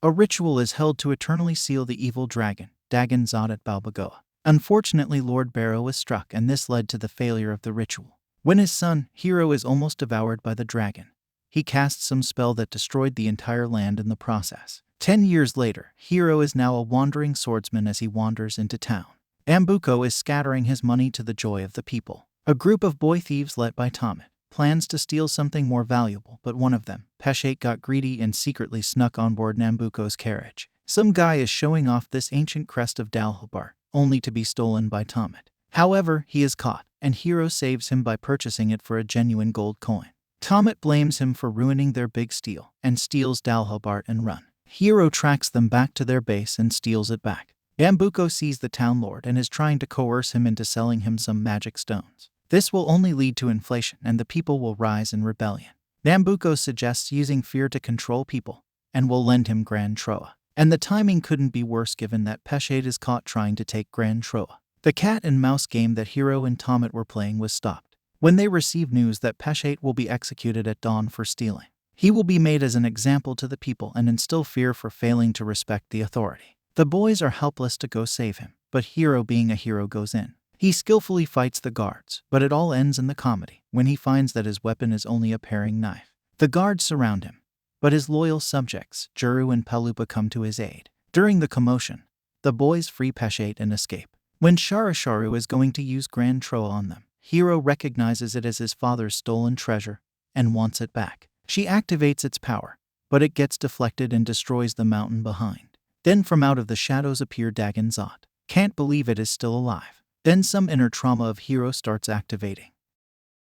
A ritual is held to eternally seal the evil dragon, Dagon Zod at Balbagoa. Unfortunately, Lord Barrow was struck, and this led to the failure of the ritual. When his son, Hero, is almost devoured by the dragon, he casts some spell that destroyed the entire land in the process. 10 years later, Hero is now a wandering swordsman as he wanders into town. Nambuko is scattering his money to the joy of the people. A group of boy thieves led by Tomet plans to steal something more valuable, but one of them, Peshate, got greedy and secretly snuck on board Nambuko's carriage. Some guy is showing off this ancient crest of Dalhobart, only to be stolen by Tomet. However, he is caught, and Hero saves him by purchasing it for a genuine gold coin. Tomet blames him for ruining their big steal, and steals Dalhobart and run. Hero tracks them back to their base and steals it back. Nambuko sees the town lord and is trying to coerce him into selling him some magic stones. This will only lead to inflation, and the people will rise in rebellion. Nambuko suggests using fear to control people, and will lend him Grand Troa. And the timing couldn't be worse given that Peshate is caught trying to take Grand Troa. The cat and mouse game that Hero and Tomet were playing was stopped when they receive news that Peshate will be executed at dawn for stealing. He will be made as an example to the people and instill fear for failing to respect the authority. The boys are helpless to go save him, but Hero, being a hero, goes in. He skillfully fights the guards, but it all ends in the comedy when he finds that his weapon is only a paring knife. The guards surround him, but his loyal subjects, Juru and Palupa, come to his aid. During the commotion, the boys free Peshate and escape. When Sharasharu is going to use Grand Troa on them, Hero recognizes it as his father's stolen treasure and wants it back. She activates its power, but it gets deflected and destroys the mountain behind. Then from out of the shadows appear Dagon Zod. Can't believe it is still alive. Then some inner trauma of Hero starts activating.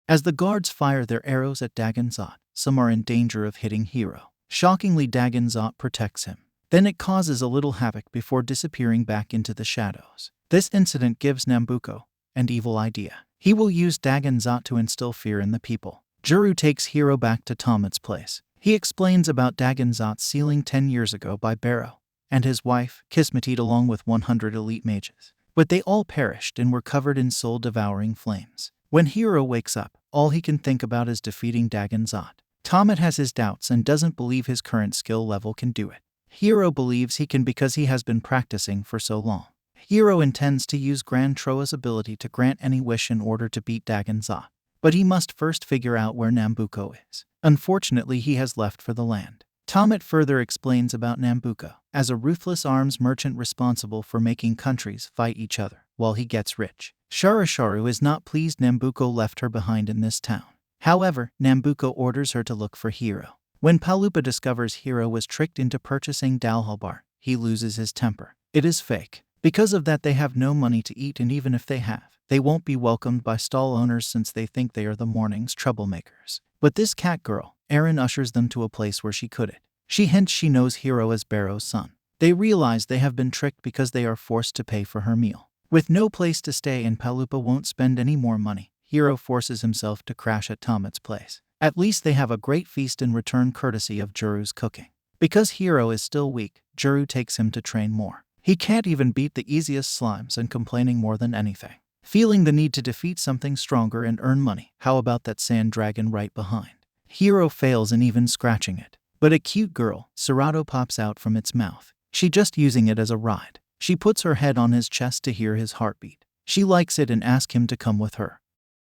As the guards fire their arrows at Dagon Zod, some are in danger of hitting Hero. Shockingly, Dagon Zod protects him. Then it causes a little havoc before disappearing back into the shadows. This incident gives Nambuko an evil idea. He will use Dagon Zod to instill fear in the people. Juru takes Hero back to Tomet's place. He explains about Dagon Zod's sealing 10 years ago by Barrow and his wife, Kismetit, along with 100 elite mages. But they all perished and were covered in soul-devouring flames. When Hero wakes up, all he can think about is defeating Dagon Zod. Tomet has his doubts and doesn't believe his current skill level can do it. Hero believes he can because he has been practicing for so long. Hero intends to use Grand Troa's ability to grant any wish in order to beat Dagon Zod, but he must first figure out where Nambuko is. Unfortunately, he has left for the land. Tomet further explains about Nambuko as a ruthless arms merchant responsible for making countries fight each other while he gets rich. Sharasharu is not pleased Nambuko left her behind in this town. However, Nambuko orders her to look for Hero. When Palupa discovers Hero was tricked into purchasing Dalhobart, he loses his temper. It is fake. Because of that, they have no money to eat, and even if they have, they won't be welcomed by stall owners since they think they are the morning's troublemakers. But this cat girl, Erin, ushers them to a place where she could it. She hints she knows Hero as Barrow's son. They realize they have been tricked because they are forced to pay for her meal. With no place to stay and Palupa won't spend any more money, Hero forces himself to crash at Tomet's place. At least they have a great feast in return, courtesy of Juru's cooking. Because Hero is still weak, Juru takes him to train more. He can't even beat the easiest slimes and complaining more than anything. Feeling the need to defeat something stronger and earn money, how about that sand dragon right behind? Hero fails in even scratching it. But a cute girl, Sorado, pops out from its mouth. She just using it as a ride. She puts her head on his chest to hear his heartbeat. She likes it and asks him to come with her.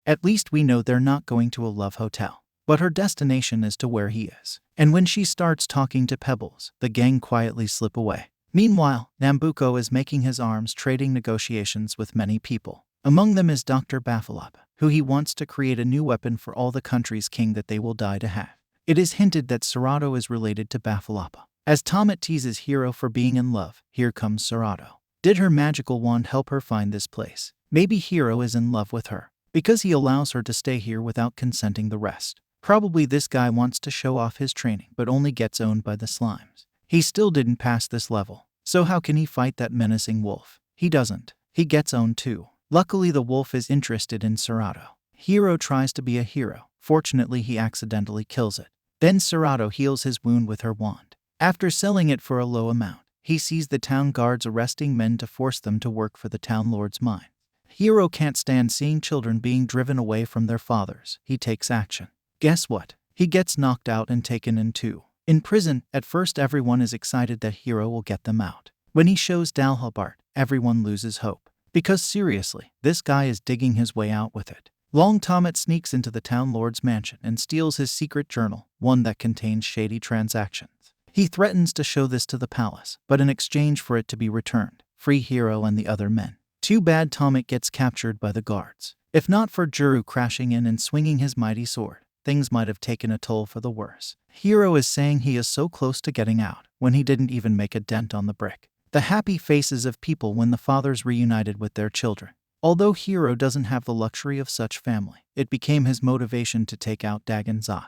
At least we know they're not going to a love hotel. But her destination is to where he is. And when she starts talking to Pebbles, the gang quietly slip away. Meanwhile, Nambuko is making his arms trading negotiations with many people. Among them is Dr. Bafalapa, who he wants to create a new weapon for all the country's king that they will die to have. It is hinted that Sorado is related to Bafalapa. As Tomet teases Hero for being in love, here comes Sorado. Did her magical wand help her find this place? Maybe Hero is in love with her, because he allows her to stay here without consenting the rest. Probably this guy wants to show off his training but only gets owned by the slimes. He still didn't pass this level. So how can he fight that menacing wolf? He doesn't. He gets owned too. Luckily, the wolf is interested in Sorado. Hero tries to be a hero. Fortunately, he accidentally kills it. Then Sorado heals his wound with her wand. After selling it for a low amount, he sees the town guards arresting men to force them to work for the town lord's mine. Hero can't stand seeing children being driven away from their fathers. He takes action. Guess what? He gets knocked out and taken in too. In prison, at first everyone is excited that Hero will get them out. When he shows Dalhabart, everyone loses hope. Because seriously, this guy is digging his way out with it. Long Tomet sneaks into the town lord's mansion and steals his secret journal, one that contains shady transactions. He threatens to show this to the palace, but in exchange for it to be returned, free Hero and the other men. Too bad Tomet gets captured by the guards. If not for Juru crashing in and swinging his mighty sword, things might have taken a toll for the worse. Hero is saying he is so close to getting out, when he didn't even make a dent on the brick. The happy faces of people when the fathers reunited with their children. Although Hero doesn't have the luxury of such family, it became his motivation to take out Dagon Zot.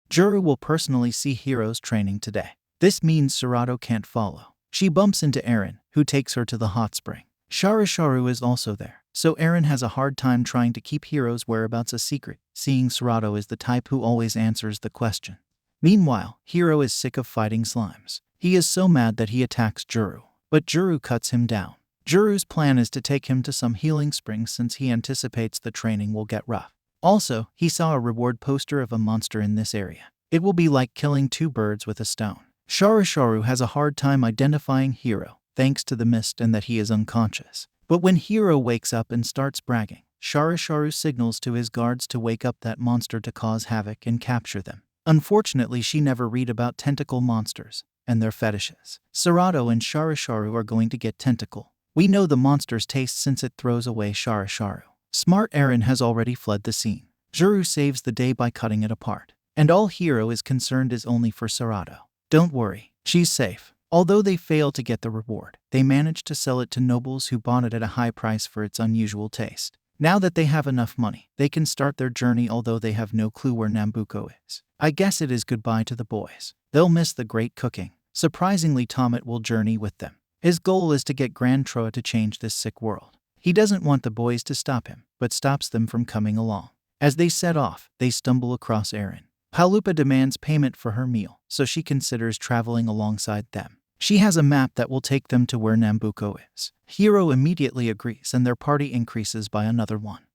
Juru will personally see Hero's training today. This means Sorado can't follow. She bumps into Eren, who takes her to the hot spring. Sharu is also there, so Eren has a hard time trying to keep Hero's whereabouts a secret, seeing Sorado is the type who always answers the question. Meanwhile, Hero is sick of fighting slimes. He is so mad that he attacks Juru, but Juru cuts him down. Juru's plan is to take him to some healing springs since he anticipates the training will get rough. Also, he saw a reward poster of a monster in this area. It will be like killing 2 birds with a stone. Sharu has a hard time identifying Hero, thanks to the mist and that he is unconscious. But when Hero wakes up and starts bragging, Sharu signals to his guards to wake up that monster to cause havoc and capture them. Unfortunately, she never read about tentacle monsters and their fetishes. Sorado and Sharu are going to get tentacle. We know the monster's taste since it throws away Sharu. Smart Eren has already fled the scene. Juru saves the day by cutting it apart. And all Hero is concerned is only for Sorado. Don't worry, she's safe. Although they fail to get the reward, they manage to sell it to nobles who bought it at a high price for its unusual taste. Now that they have enough money, they can start their journey although they have no clue where Nambuko is. I guess it is goodbye to the boys. They'll miss the great cooking. Surprisingly, Tomet will journey with them. His goal is to get Grand Troa to change this sick world. He doesn't want the boys to stop him, but stops them from coming along. As they set off, they stumble across Eren. Palupa demands payment for her meal, so she considers traveling alongside them. She has a map that will take them to where Nambuko is. Hero immediately agrees and their party increases by another one.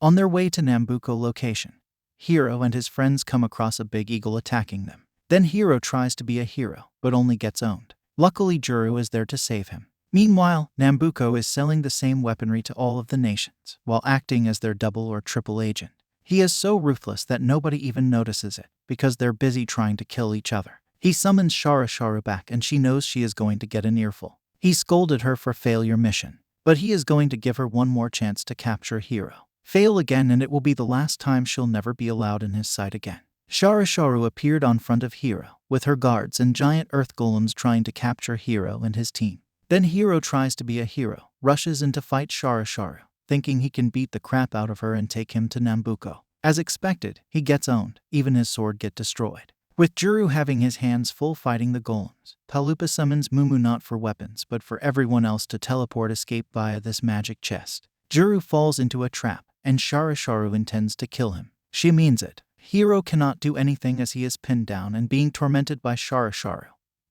On their way to Nambuko location, Hero and his friends come across a big eagle attacking them. Then Hero tries to be a hero, but only gets owned. Luckily, Juru is there to save him. Meanwhile, Nambuko is selling the same weaponry to all of the nations, while acting as their double or triple agent. He is so ruthless that nobody even notices it, because they're busy trying to kill each other. He summons Sharu back and she knows she is going to get an earful. He scolded her for failure mission, but he is going to give her one more chance to capture Hero. Fail again and it will be the last time she'll never be allowed in his sight again. Sharu appeared on front of Hero, with her guards and giant earth golems trying to capture Hero and his team. Then Hero tries to be a hero, rushes in to fight Sharu, thinking he can beat the crap out of her and take him to Nambuko. As expected, he gets owned, even his sword gets destroyed. With Juru having his hands full fighting the golems, Palupa summons Mumu not for weapons but for everyone else to teleport escape via this magic chest. Juru falls into a trap, and Sharu intends to kill him. She means it. Hero cannot do anything as he is pinned down and being tormented by Sharu,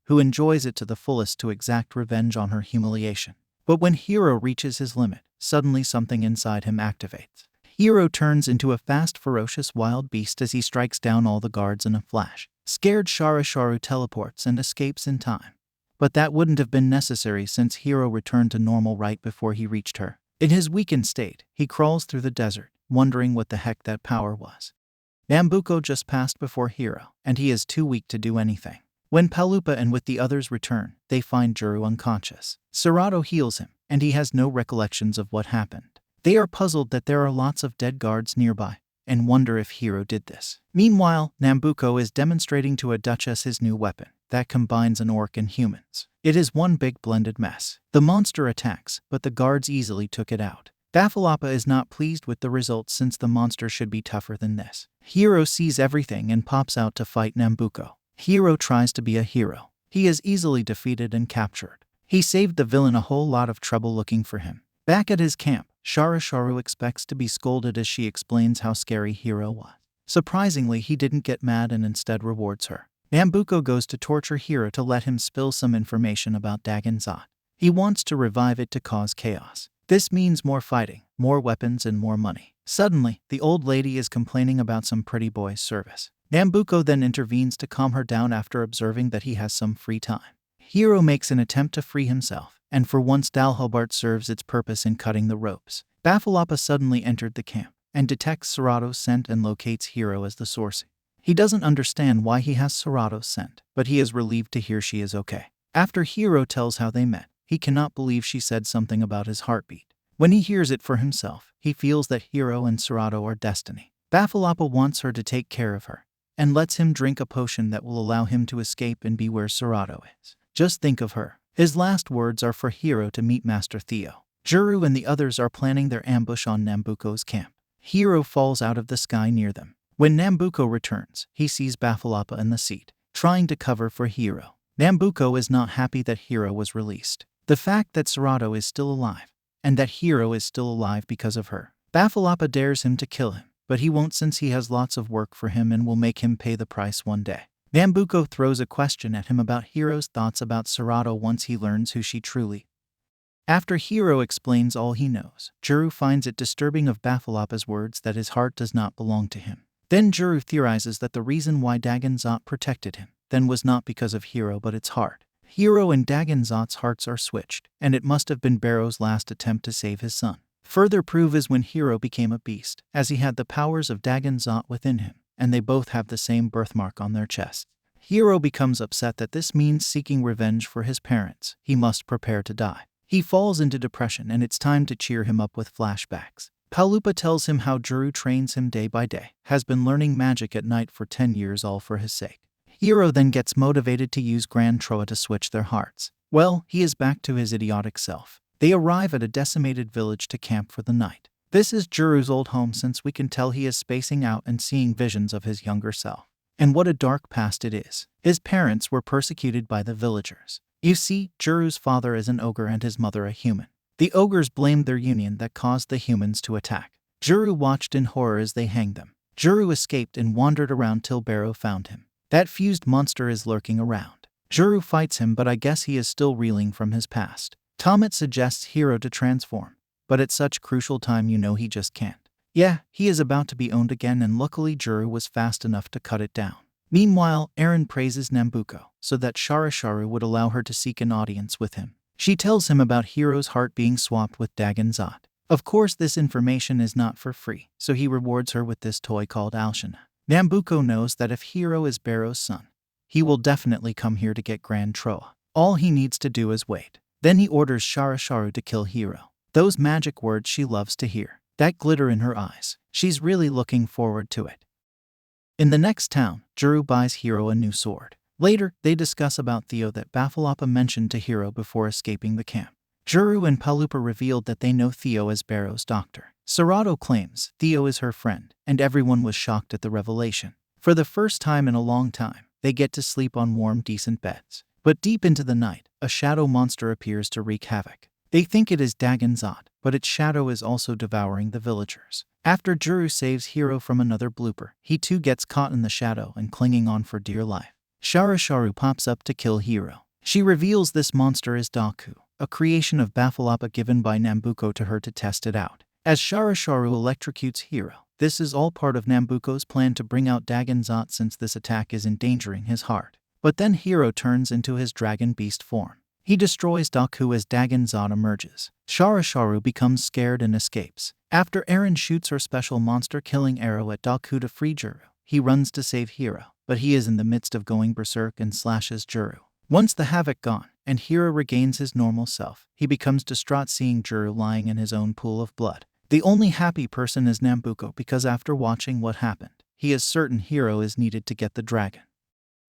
who enjoys it to the fullest to exact revenge on her humiliation. But when Hero reaches his limit, suddenly something inside him activates. Hero turns into a fast, ferocious wild beast as he strikes down all the guards in a flash. Scared, Sharu teleports and escapes in time. But that wouldn't have been necessary since Hero returned to normal right before he reached her. In his weakened state, he crawls through the desert, wondering what the heck that power was. Nambuko just passed before Hero, and he is too weak to do anything. When Palupa and with the others return, they find Juru unconscious. Sorado heals him, and he has no recollections of what happened. They are puzzled that there are lots of dead guards nearby, and wonder if Hero did this. Meanwhile, Nambuko is demonstrating to a duchess his new weapon that combines an orc and humans. It is one big blended mess. The monster attacks, but the guards easily took it out. Dafalapa is not pleased with the results since the monster should be tougher than this. Hero sees everything and pops out to fight Nambuko. Hero tries to be a hero. He is easily defeated and captured. He saved the villain a whole lot of trouble looking for him. Back at his camp, Sharu expects to be scolded as she explains how scary Hero was. Surprisingly, he didn't get mad and instead rewards her. Nambuko goes to torture Hero to let him spill some information about Dagon Zot. He wants to revive it to cause chaos. This means more fighting, more weapons, and more money. Suddenly, the old lady is complaining about some pretty boy's service. Nambuko then intervenes to calm her down after observing that he has some free time. Hiro makes an attempt to free himself, and for once Dalhobart serves its purpose in cutting the ropes. Bafalapa suddenly entered the camp, and detects Sorado's scent and locates Hiro as the source. He doesn't understand why he has Sorado's scent, but he is relieved to hear she is okay. After Hiro tells how they met, he cannot believe she said something about his heartbeat. When he hears it for himself, he feels that Hiro and Sorado are destiny. Bafalapa wants her to take care of her, and lets him drink a potion that will allow him to escape and be where Sorado is. Just think of her. His last words are for Hiro to meet Master Theo. Juru and the others are planning their ambush on Nambuko's camp. Hiro falls out of the sky near them. When Nambuko returns, he sees Bafalapa in the seat, trying to cover for Hiro. Nambuko is not happy that Hiro was released. The fact that Sorado is still alive, and that Hiro is still alive because of her. Bafalapa dares him to kill him, but he won't since he has lots of work for him and will make him pay the price one day. Nambuko throws a question at him about Hiro's thoughts about Sorado once he learns who she truly is. After Hiro explains all he knows, Juru finds it disturbing of Bafalapa's words that his heart does not belong to him. Then Juru theorizes that the reason why Dagonzot protected him then was not because of Hiro but its heart. Hiro and Dagonzot's hearts are switched, and it must have been Barrow's last attempt to save his son. Further proof is when Hiro became a beast, as he had the powers of Dagonzot within him, and they both have the same birthmark on their chests. Hiro becomes upset that this means seeking revenge for his parents. He must prepare to die. He falls into depression and it's time to cheer him up with flashbacks. Palupa tells him how Juru trains him day by day, has been learning magic at night for 10 years all for his sake. Hiro then gets motivated to use Grand Troa to switch their hearts. Well, he is back to his idiotic self. They arrive at a decimated village to camp for the night. This is Juru's old home since we can tell he is spacing out and seeing visions of his younger self. And what a dark past it is. His parents were persecuted by the villagers. You see, Juru's father is an ogre and his mother a human. The ogres blamed their union that caused the humans to attack. Juru watched in horror as they hanged them. Juru escaped and wandered around till Barrow found him. That fused monster is lurking around. Juru fights him, but I guess he is still reeling from his past. Tomet suggests Hiro to transform, but at such crucial time you know he just can't. Yeah, he is about to be owned again, and luckily Juru was fast enough to cut it down. Meanwhile, Eren praises Nambuko so that Sharasharu would allow her to seek an audience with him. She tells him about Hiro's heart being swapped with Dagonzot. Of course, this information is not for free, so he rewards her with this toy called Alshana. Nambuko knows that if Hiro is Barrow's son, he will definitely come here to get Grand Troa. All he needs to do is wait. Then he orders Sharasharu to kill Hiro. Those magic words she loves to hear. That glitter in her eyes. She's really looking forward to it. In the next town, Juru buys Hiro a new sword. Later, they discuss about Theo that Bafalapa mentioned to Hiro before escaping the camp. Juru and Palupa revealed that they know Theo as Barrow's doctor. Sorado claims Theo is her friend, and everyone was shocked at the revelation. For the first time in a long time, they get to sleep on warm, decent beds. But deep into the night, a shadow monster appears to wreak havoc. They think it is Dagonzot, but its shadow is also devouring the villagers. After Juru saves Hiro from another blooper, he too gets caught in the shadow and clinging on for dear life. Sharasharu pops up to kill Hiro. She reveals this monster is Daku, a creation of Bafalapa given by Nambuko to her to test it out. As Sharasharu electrocutes Hiro, this is all part of Nambuko's plan to bring out Dagonzot since this attack is endangering his heart. But then Hiro turns into his dragon beast form. He destroys Daku as Dagonzot emerges. Sharasharu becomes scared and escapes. After Eren shoots her special monster-killing arrow at Daku to free Juru, he runs to save Hiro, but he is in the midst of going berserk and slashes Juru. Once the havoc gone, and Hiro regains his normal self, he becomes distraught seeing Juru lying in his own pool of blood. The only happy person is Nambuko because after watching what happened, he is certain Hiro is needed to get the dragon.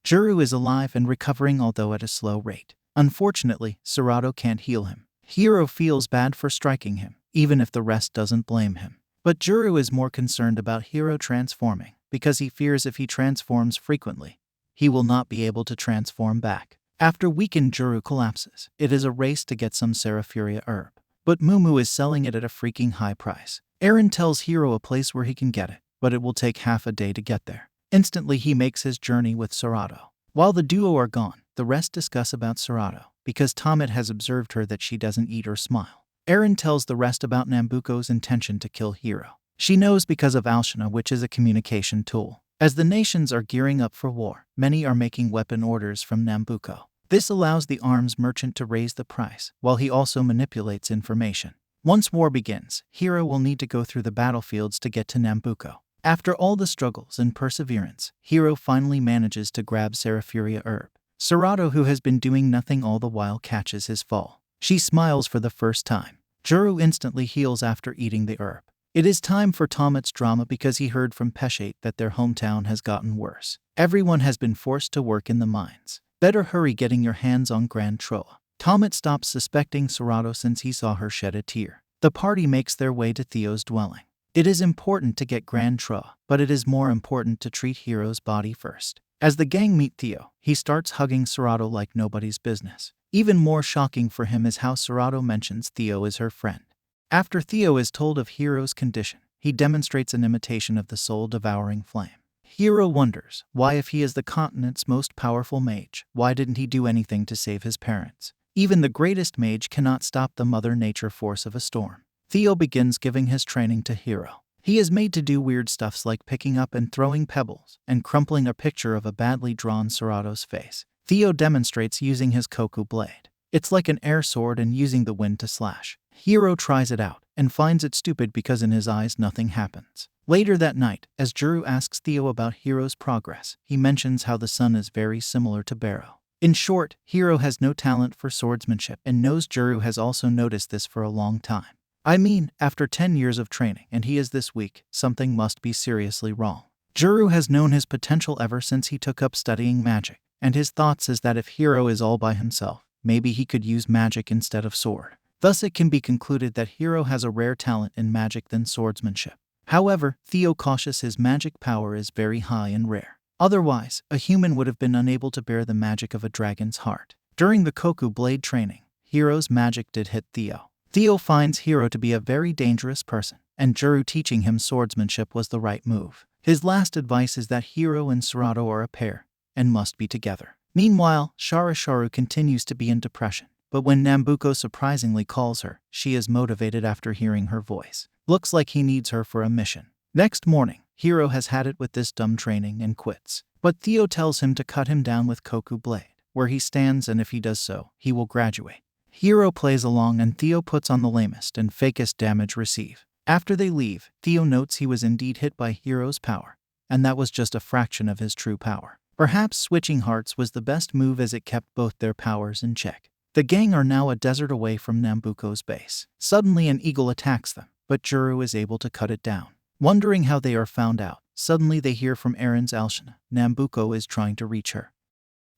Juru is alive and recovering, although at a slow rate. Unfortunately, Sorado can't heal him. Hiro feels bad for striking him, even if the rest doesn't blame him. But Juru is more concerned about Hiro transforming, because he fears if he transforms frequently, he will not be able to transform back. After weakened Juru collapses, it is a race to get some Serafuria herb. But Mumu is selling it at a freaking high price. Eren tells Hiro a place where he can get it, but it will take half a day to get there. Instantly he makes his journey with Sorado. While the duo are gone, the rest discuss about Sorado, because Tomet has observed her that she doesn't eat or smile. Eren tells the rest about Nambuko's intention to kill Hiro. She knows because of Alshana, which is a communication tool. As the nations are gearing up for war, many are making weapon orders from Nambuko. This allows the arms merchant to raise the price, while he also manipulates information. Once war begins, Hiro will need to go through the battlefields to get to Nambuko. After all the struggles and perseverance, Hiro finally manages to grab Serafuria herb. Sorado, who has been doing nothing all the while, catches his fall. She smiles for the first time. Juru instantly heals after eating the herb. It is time for Tomat's drama because he heard from Peshate that their hometown has gotten worse. Everyone has been forced to work in the mines. Better hurry getting your hands on Grand Troa. Tomat stops suspecting Sorado since he saw her shed a tear. The party makes their way to Theo's dwelling. It is important to get Grand Troa, but it is more important to treat Hiro's body first. As the gang meet Theo, he starts hugging Sorado like nobody's business. Even more shocking for him is how Sorado mentions Theo is her friend. After Theo is told of Hiro's condition, he demonstrates an imitation of the soul-devouring flame. Hiro wonders, why if he is the continent's most powerful mage, why didn't he do anything to save his parents? Even the greatest mage cannot stop the Mother Nature force of a storm. Theo begins giving his training to Hiro. He is made to do weird stuffs like picking up and throwing pebbles, and crumpling a picture of a badly drawn Sorado's face. Theo demonstrates using his Koku blade. It's like an air sword and using the wind to slash. Hiro tries it out, and finds it stupid because in his eyes nothing happens. Later that night, as Juru asks Theo about Hiro's progress, he mentions how the son is very similar to Barrow. In short, Hiro has no talent for swordsmanship and knows Juru has also noticed this for a long time. I mean, after 10 years of training and he is this weak, something must be seriously wrong. Juru has known his potential ever since he took up studying magic, and his thoughts is that if Hiro is all by himself, maybe he could use magic instead of sword. Thus it can be concluded that Hiro has a rare talent in magic than swordsmanship. However, Theo cautious his magic power is very high and rare. Otherwise, a human would have been unable to bear the magic of a dragon's heart. During the Koku blade training, Hiro's magic did hit Theo. Theo finds Hiro to be a very dangerous person, and Juru teaching him swordsmanship was the right move. His last advice is that Hiro and Sorado are a pair, and must be together. Meanwhile, Sharasharu continues to be in depression, but when Nambuko surprisingly calls her, she is motivated after hearing her voice. Looks like he needs her for a mission. Next morning, Hiro has had it with this dumb training and quits. But Theo tells him to cut him down with Koku blade, where he stands, and if he does so, he will graduate. Hiro plays along and Theo puts on the lamest and fakest damage receive. After they leave, Theo notes he was indeed hit by Hiro's power, and that was just a fraction of his true power. Perhaps switching hearts was the best move as it kept both their powers in check. The gang are now a desert away from Nambuko's base. Suddenly an eagle attacks them, but Juru is able to cut it down. Wondering how they are found out, suddenly they hear from Erin's Alshana. Nambuko is trying to reach her.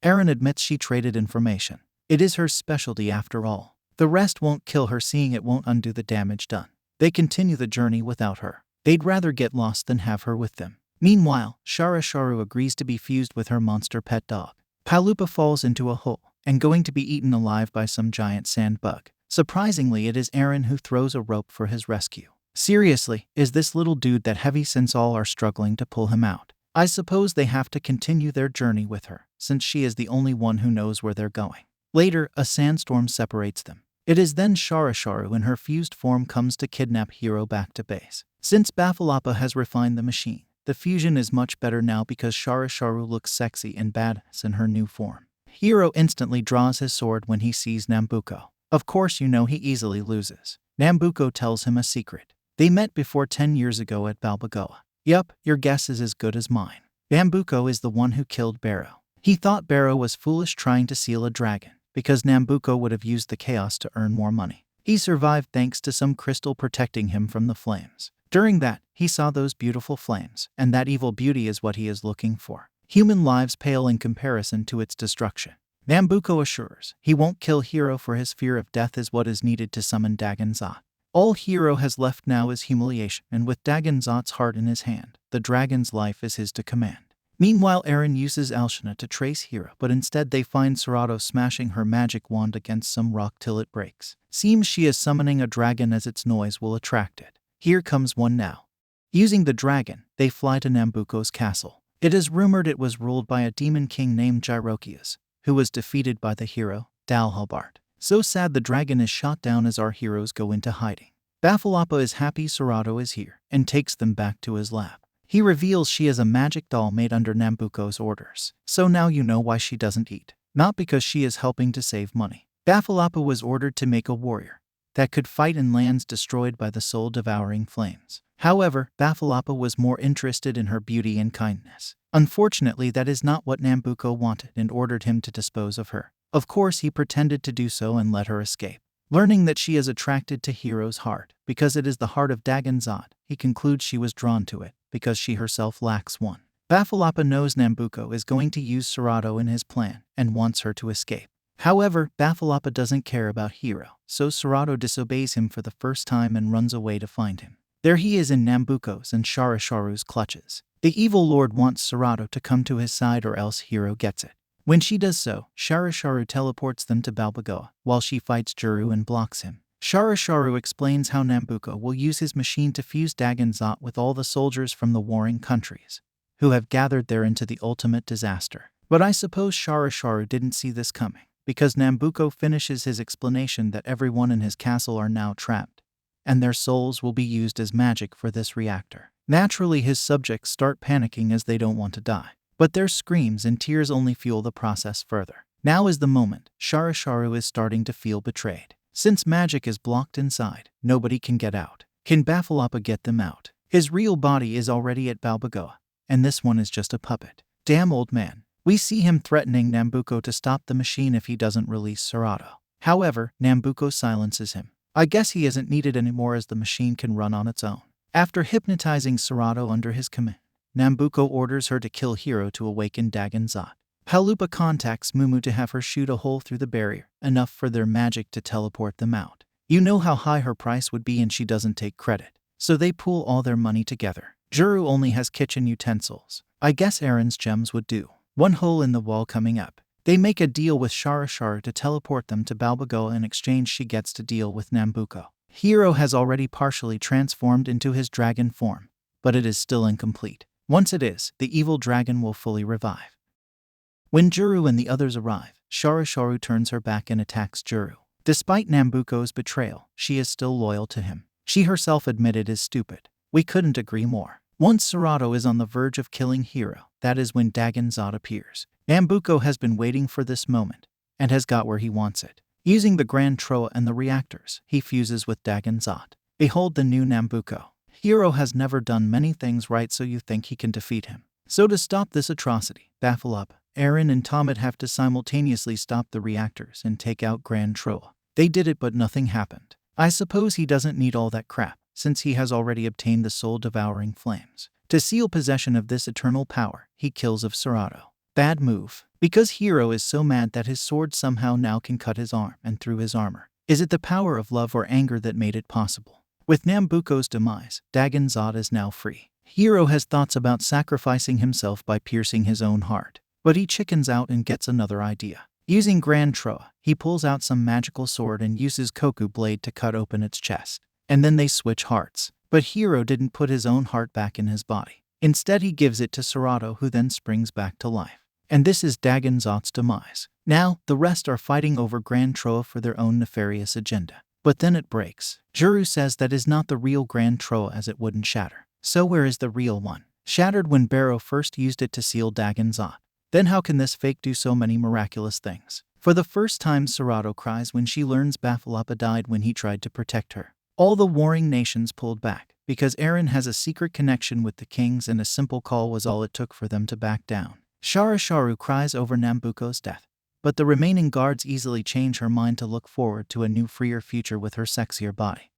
Erin admits she traded information. It is her specialty after all. The rest won't kill her, seeing it won't undo the damage done. They continue the journey without her. They'd rather get lost than have her with them. Meanwhile, Sharasharu agrees to be fused with her monster pet dog. Palupa falls into a hole, and going to be eaten alive by some giant sand bug. Surprisingly, it is Erin who throws a rope for his rescue. Seriously, is this little dude that heavy since all are struggling to pull him out? I suppose they have to continue their journey with her, since she is the only one who knows where they're going. Later, a sandstorm separates them. It is then Sharasharu in her fused form comes to kidnap Hiro back to base. Since Bafalapa has refined the machine, the fusion is much better now because Sharasharu looks sexy and badass in her new form. Hiro instantly draws his sword when he sees Nambuko. Of course you know he easily loses. Nambuko tells him a secret. They met before 10 years ago at Balbagoa. Yup, your guess is as good as mine. Nambuko is the one who killed Barrow. He thought Barrow was foolish trying to seal a dragon, because Nambuko would have used the chaos to earn more money. He survived thanks to some crystal protecting him from the flames. During that, he saw those beautiful flames, and that evil beauty is what he is looking for. Human lives pale in comparison to its destruction. Nambuko assures he won't kill Hiro, for his fear of death is what is needed to summon Dagonzot. All Hiro has left now is humiliation, and with Dagonzot's heart in his hand, the dragon's life is his to command. Meanwhile, Erin uses Alshana to trace Hiro, but instead they find Sorado smashing her magic wand against some rock till it breaks. Seems she is summoning a dragon as its noise will attract it. Here comes one now. Using the dragon, they fly to Nambuko's castle. It is rumored it was ruled by a demon king named Gyrokias, who was defeated by the hero, Dalhalbart. So sad the dragon is shot down as our heroes go into hiding. Bafalapa is happy Sorado is here, and takes them back to his lab. He reveals she is a magic doll made under Nambuko's orders. So now you know why she doesn't eat. Not because she is helping to save money. Balbagoa was ordered to make a warrior that could fight in lands destroyed by the soul-devouring flames. However, Balbagoa was more interested in her beauty and kindness. Unfortunately, that is not what Nambuko wanted and ordered him to dispose of her. Of course, he pretended to do so and let her escape. Learning that she is attracted to Hiro's heart because it is the heart of Dagonzad, he concludes she was drawn to it because she herself lacks one. Balbagoa knows Nambuko is going to use Sorado in his plan and wants her to escape. However, Balbagoa doesn't care about Hiro, so Sorado disobeys him for the first time and runs away to find him. There he is in Nambuko's and Sharisharu's clutches. The evil lord wants Sorado to come to his side or else Hiro gets it. When she does so, Sharisharu teleports them to Balbagoa while she fights Juru and blocks him. Sharisharu explains how Nambuko will use his machine to fuse Dagonzad with all the soldiers from the warring countries who have gathered there into the ultimate disaster. But I suppose Sharisharu didn't see this coming, because Nambuko finishes his explanation that everyone in his castle are now trapped, and their souls will be used as magic for this reactor. Naturally, his subjects start panicking as they don't want to die. But their screams and tears only fuel the process further. Now is the moment. Sharisharu is starting to feel betrayed. Since magic is blocked inside, nobody can get out. Can Balbagoa get them out? His real body is already at Balbagoa, and this one is just a puppet. Damn old man. We see him threatening Nambuko to stop the machine if he doesn't release Sorado. However, Nambuko silences him. I guess he isn't needed anymore as the machine can run on its own. After hypnotizing Sorado under his command, Nambuko orders her to kill Hiro to awaken Dagonzad. Palupa contacts Mumu to have her shoot a hole through the barrier, enough for their magic to teleport them out. You know how high her price would be and she doesn't take credit. So they pool all their money together. Juru only has kitchen utensils. I guess Aaron's gems would do. One hole in the wall coming up. They make a deal with Sharisharu to teleport them to Balbagoa. In exchange she gets to deal with Nambuko. Hiro has already partially transformed into his dragon form, but it is still incomplete. Once it is, the evil dragon will fully revive. When Juru and the others arrive, Sharisharu turns her back and attacks Juru. Despite Nambuko's betrayal, she is still loyal to him. She herself admitted is stupid. We couldn't agree more. Once Sorado is on the verge of killing Hiro, that is when Dagonzad appears. Nambuko has been waiting for this moment, and has got where he wants it. Using the Grand Troa and the reactors, he fuses with Dagonzad. Behold the new Nambuko. Hiro has never done many things right, so you think he can defeat him. So to stop this atrocity, Balbagoa, Aaron and Tomet have to simultaneously stop the reactors and take out Grand Troa. They did it, but nothing happened. I suppose he doesn't need all that crap, since he has already obtained the soul-devouring flames. To seal possession of this eternal power, he kills of Sorado. Bad move. Because Hiro is so mad that his sword somehow now can cut his arm and through his armor. Is it the power of love or anger that made it possible? With Nambuko's demise, Dagonzad is now free. Hiro has thoughts about sacrificing himself by piercing his own heart, but he chickens out and gets another idea. Using Grand Troa, he pulls out some magical sword and uses Koku blade to cut open its chest. And then they switch hearts. But Hiro didn't put his own heart back in his body. Instead, he gives it to Sorado, who then springs back to life. And this is Dagonzad's demise. Now, the rest are fighting over Grand Troa for their own nefarious agenda. But then it breaks. Juru says that is not the real Grand Troa, as it wouldn't shatter. So where is the real one? Shattered when Barrow first used it to seal Dagonzad. Then how can this fake do so many miraculous things? For the first time, Sorado cries when she learns Balbagoa died when he tried to protect her. All the warring nations pulled back, because Aaron has a secret connection with the kings and a simple call was all it took for them to back down. Sharisharu cries over Nambuko's death, but the remaining guards easily change her mind to look forward to a new freer future with her sexier body.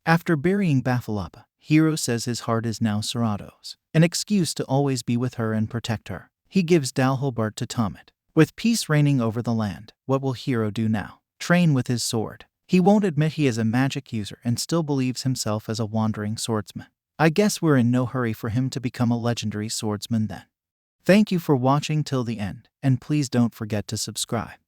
After burying Balbagoa, Hiro says his heart is now Sorado's, an excuse to always be with her and protect her. He gives Dalhobart to Tomet. With peace reigning over the land, what will Hiro do now? Train with his sword. He won't admit he is a magic user and still believes himself as a wandering swordsman. I guess we're in no hurry for him to become a legendary swordsman then. Thank you for watching till the end, and please don't forget to subscribe.